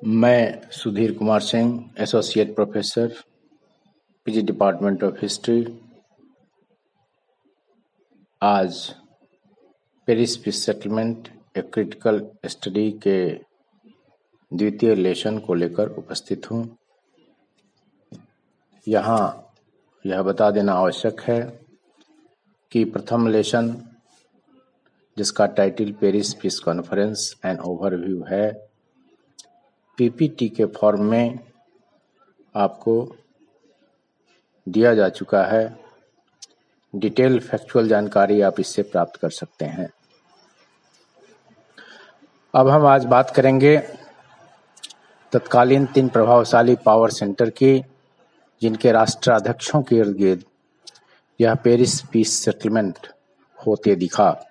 मैं Sudhir Kumar Singh, associate professor, PG department of history, आज Paris peace settlement a critical study के द्वितीय लेसन को लेकर उपस्थित हूँ। यहाँ यह बता देना आवश्यक है कि प्रथम लेसन, जिसका title Paris peace conference and overview है, पीपीटी के फॉर्म में आपको दिया जा चुका है। डिटेल फैक्चुअल जानकारी आप इससे प्राप्त कर सकते हैं। अब हम आज बात करेंगे तत्कालीन 3 प्रभावशाली पावर सेंटर की, जिनके राष्ट्राध्यक्षों के इर्द गिर्द यह पेरिस पीस सेटलमेंट होते दिखा।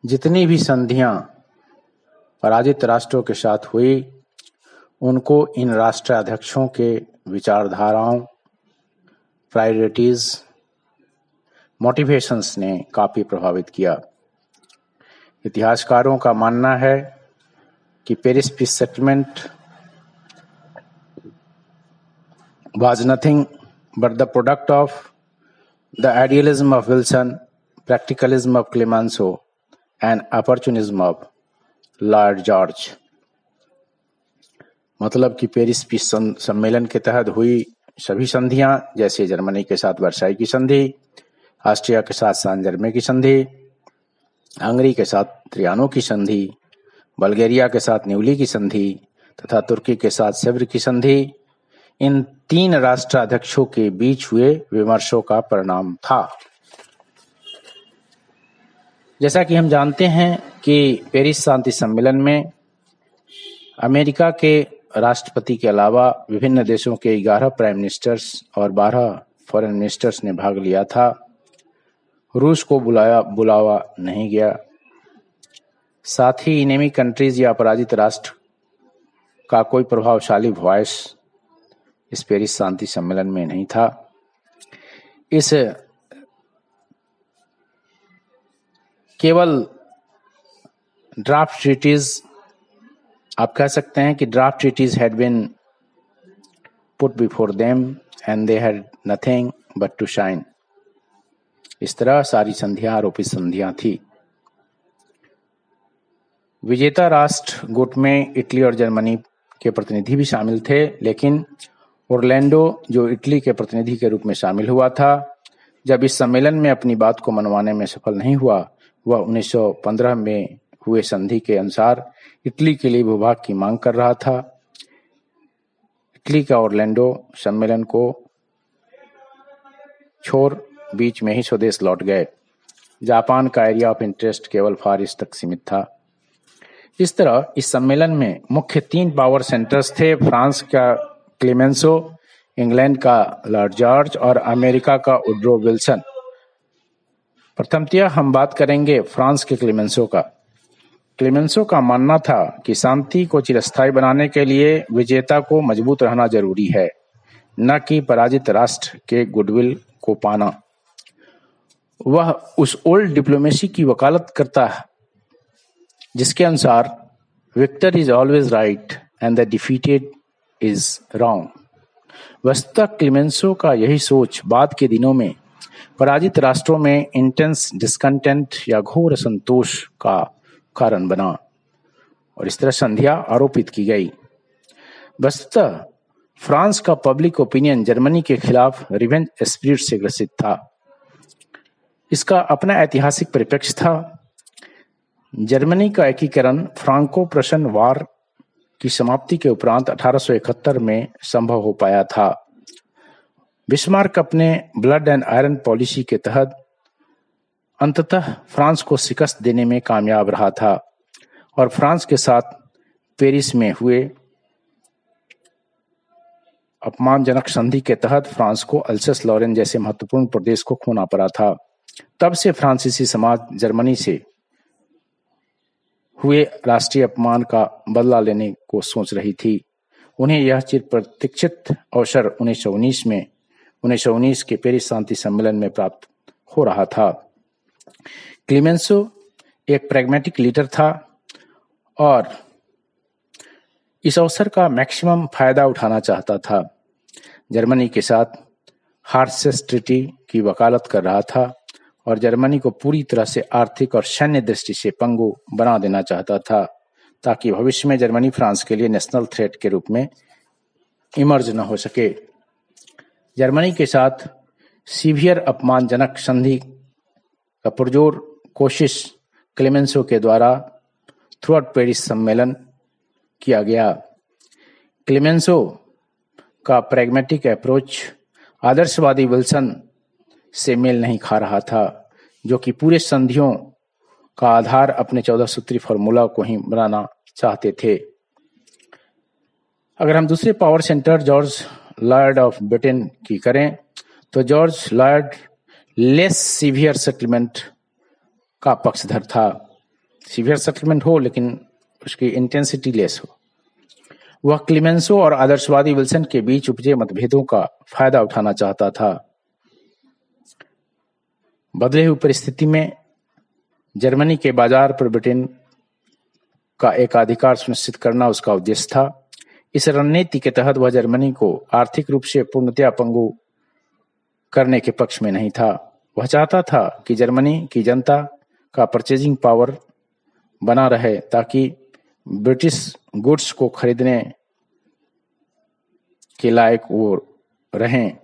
जितनी भी संधियां पराजित राष्ट्रों के साथ हुई, उनको इन राष्ट्राध्यक्षों के विचारधाराओं, प्रायोरिटीज, मोटिवेशंस ने काफी प्रभावित किया। इतिहासकारों का मानना है कि Paris peace settlement was nothing but the product of the idealism of Wilson, practicalism of Clemenceau, and opportunism of Lord George. मतलब कि पेरिस पीस सम्मेलन के तहत हुई सभी संधियां, जैसे जर्मनी के साथ वर्साई की संधि, ऑस्ट्रिया के साथ सान जर्मे की संधि, हंगरी के साथ त्रियानो की संधि, बल्गेरिया के साथ न्यूली की संधि तथा तुर्की के साथ सेव्र की संधि, इन 3 राष्ट्राध्यक्षों के बीच हुए विमर्शों का परिणाम था। जैसा कि हम जानते हैं कि पेरिस शांति सम्मेलन में अमेरिका के राष्ट्रपति के अलावा विभिन्न देशों के 11 प्राइम मिनिस्टर्स और 12 फॉरेन मिनिस्टर्स ने भाग लिया था। रूस को बुलावा नहीं गया। साथ ही इनेमी कंट्रीज या पराजित राष्ट्र का कोई प्रभावशाली वॉइस इस पेरिस शांति सम्मेलन में नहीं था। इस केवल ड्राफ्ट ट्रीटीज, आप कह सकते हैं कि draft treaties had been put before them and they had nothing but to sign. इस तरह सारी संधियां आरोपित संधियां थी। विजेता राष्ट्र गुट में इटली और जर्मनी के प्रतिनिधि भी शामिल थे, लेकिन ओरलैंडो, जो इटली के प्रतिनिधि के रूप में शामिल हुआ था, जब इस सम्मेलन में अपनी बात को मनवाने में सफल नहीं हुआ, वह 1915 में हुए संधि के अनुसार इटली के लिए भूभाग की मांग कर रहा था। इटली का ओरलैंडो सम्मेलन को छोड़ बीच में ही स्वदेश लौट गए। जापान का एरिया ऑफ इंटरेस्ट केवल फार ईस्ट तक सीमित था। इस तरह इस सम्मेलन में मुख्य 3 पावर सेंटर्स थे: फ्रांस का क्लेमेंसो, इंग्लैंड का लॉर्ड जॉर्ज और अमेरिका का वुड्रो विल्सन। प्रथमतया हम बात करेंगे फ्रांस के क्लेमेंसो का। क्लेमेंसो का मानना था कि शांति को चिरस्थायी बनाने के लिए विजेता को मजबूत रहना जरूरी है, न कि पराजित राष्ट्र के गुडविल को पाना। वह उस ओल्ड डिप्लोमेसी की वकालत करता है जिसके अनुसार victor is always right and the defeated is wrong. वस्तुतः क्लेमेंसो का यही सोच बाद के दिनों में पराजित राष्ट्रों में इंटेंस डिस्कंटेंट या घोर असंतोष का कारण बना और इस तरह संधियां आरोपित की गई। वस्तुतः फ्रांस का पब्लिक ओपिनियन जर्मनी के खिलाफ रिवेंज स्पिरिट से ग्रसित था। इसका अपना ऐतिहासिक परिप्रेक्ष्य था। जर्मनी का एकीकरण फ्रांको प्रशन वार की समाप्ति के उपरांत 1871 में संभव हो पाया था। बिस्मार्क अपने ब्लड एंड आयरन पॉलिसी के तहत अंततः फ्रांस को शिकस्त देने में कामयाब रहा था और फ्रांस के साथ पेरिस में हुए अपमानजनक संधि के तहत फ्रांस को अल्सस लॉरेन जैसे महत्वपूर्ण प्रदेश को खोना पड़ा था। तब से फ्रांसीसी समाज जर्मनी से हुए राष्ट्रीय अपमान का बदला लेने को सोच रही थी। उन्हें यह चिर प्रतीक्षित अवसर 1919 के पेरिस शांति सम्मेलन में प्राप्त हो रहा था। क्लेमेंसो एक प्रैग्मेटिक लीडर था और इस अवसर का मैक्सिमम फायदा उठाना चाहता था। जर्मनी के साथ हार्सेस ट्रीटी की वकालत कर रहा था और जर्मनी को पूरी तरह से आर्थिक और सैन्य दृष्टि से पंगु बना देना चाहता था, ताकि भविष्य में जर्मनी फ्रांस के लिए नेशनल थ्रेट के रूप में इमर्ज न हो सके। जर्मनी के साथ सीवियर अपमानजनक संधि का पुरजोर कोशिश क्लेमेंसो के द्वारा थ्रूआउट पेरिस सम्मेलन किया गया। क्लेमेंसो का प्रैग्मेटिक अप्रोच आदर्शवादी विल्सन से मेल नहीं खा रहा था, जो कि पूरे संधियों का आधार अपने 14 सूत्री फॉर्मूला को ही बनाना चाहते थे। अगर हम दूसरे power centre George Lloyd of Britain की करें तो George Lloyd less severe settlement का पक्षधर था। सीवियर सेटलमेंट हो लेकिन उसकी इंटेंसिटी लेस हो। वह क्लेमेंसो और आदर्शवादी विल्सन के बीच उपजे मतभेदों का फायदा उठाना चाहता था। बदले हुई परिस्थिति में जर्मनी के बाजार पर ब्रिटेन का एकाधिकार सुनिश्चित करना उसका उद्देश्य था। इस रणनीति के तहत वह जर्मनी को आर्थिक रूप से पूर्णतया पंगु करने के पक्ष में नहीं था। वह चाहता था कि जर्मनी की जनता का परचेजिंग पावर बना रहे, ताकि ब्रिटिश गुड्स को खरीदने के लायक वो रहें।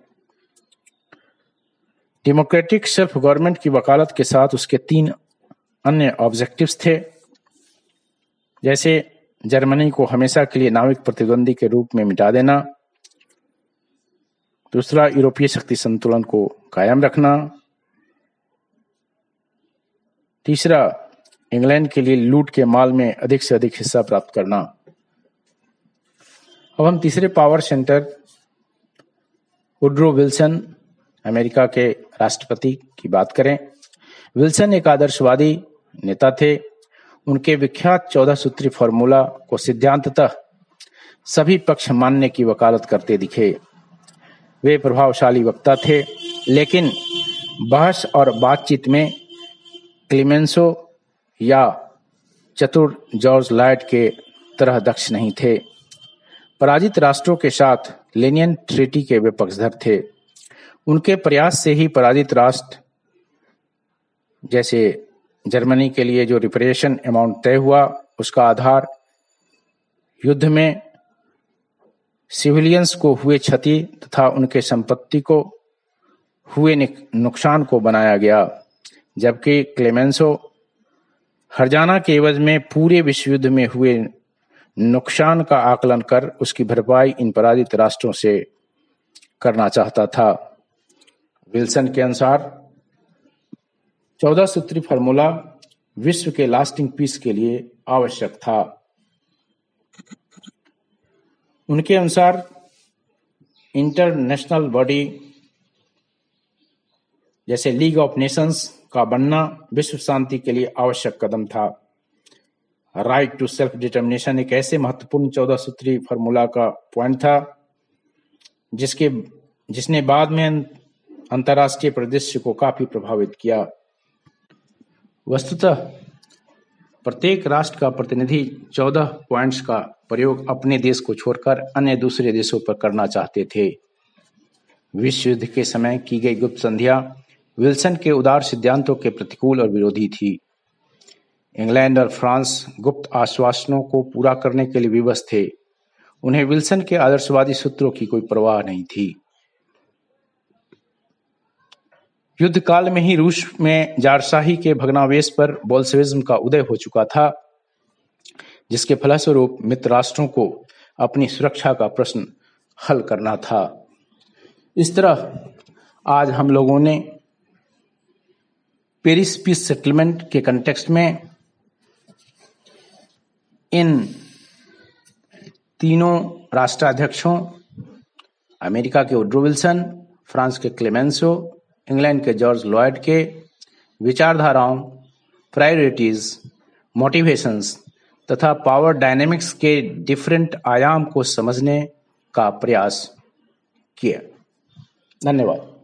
डेमोक्रेटिक सेल्फ गवर्नमेंट की वकालत के साथ उसके 3 अन्य ऑब्जेक्टिव्स थे, जैसे जर्मनी को हमेशा के लिए नाविक प्रतिद्वंदी के रूप में मिटा देना, दूसरा यूरोपीय शक्ति संतुलन को कायम रखना, तीसरा इंग्लैंड के लिए लूट के माल में अधिक से अधिक हिस्सा प्राप्त करना। अब हम तीसरे power centre Woodrow Wilson, America के राष्ट्रपति की बात करें। विल्सन एक आदर्शवादी नेता थे। उनके विख्यात 14 सूत्री फॉर्मूला को सिद्धांततः सभी पक्ष मानने की वकालत करते दिखे। वे प्रभावशाली वक्ता थे, लेकिन बहस और बातचीत में क्लेमेंसो या चतुर जॉर्ज लॉयड के तरह दक्ष नहीं थे। पराजित राष्ट्रों के साथ लेनियन ट्रीटी के वे पक्षधर थे। उनके प्रयास से ही पराजित राष्ट्र जैसे जर्मनी के लिए जो रिपेरेशन अमाउंट तय हुआ, उसका आधार युद्ध में सिविलियंस को हुए क्षति तथा उनके संपत्ति को हुए नुकसान को बनाया गया, जबकि क्लेमेंसो हर्जाना के एवज में पूरे विश्व युद्ध में हुए नुकसान का आकलन कर उसकी भरपाई इन पराजित राष्ट्रों से करना चाहता था। विल्सन के अनुसार 14 सूत्री फॉर्मूला विश्व के लास्टिंग पीस के लिए आवश्यक था। उनके अनुसार इंटरनेशनल बॉडी जैसे लीग ऑफ नेशंस का बनना विश्व शांति के लिए आवश्यक कदम था। राइट टू सेल्फ डिटर्मिनेशन एक ऐसे महत्वपूर्ण 14 सूत्री फॉर्मूला का पॉइंट था जिसने बाद में अंतर्राष्ट्रीय परिदृश्य को काफी प्रभावित किया। वस्तुतः प्रत्येक राष्ट्र का प्रतिनिधि 14 पॉइंट्स का प्रयोग अपने देश को छोड़कर अन्य दूसरे देशों पर करना चाहते थे। विश्व युद्ध के समय की गई गुप्त संधियां विल्सन के उदार सिद्धांतों के प्रतिकूल और विरोधी थी। इंग्लैंड और फ्रांस गुप्त आश्वासनों को पूरा करने के लिए विवश थे। उन्हें विल्सन के आदर्शवादी सूत्रों की कोई परवाह नहीं थी। युद्ध काल में ही रूस में जारशाही के भग्नावशेष पर बोल्शेविज्म का उदय हो चुका था, जिसके फलस्वरूप मित्र राष्ट्रों को अपनी सुरक्षा का प्रश्न हल करना था। इस तरह आज हम लोगों ने पेरिस पीस सेटलमेंट के कंटेक्स्ट में इन तीनों राष्ट्राध्यक्षों, अमेरिका के वुडरो विल्सन, फ्रांस के क्लेमेंसो, इंग्लैंड के जॉर्ज लॉयड के विचारधाराओं, प्रायोरिटीज, मोटिवेशंस तथा पावर डायनेमिक्स के डिफरेंट आयाम को समझने का प्रयास किया। धन्यवाद।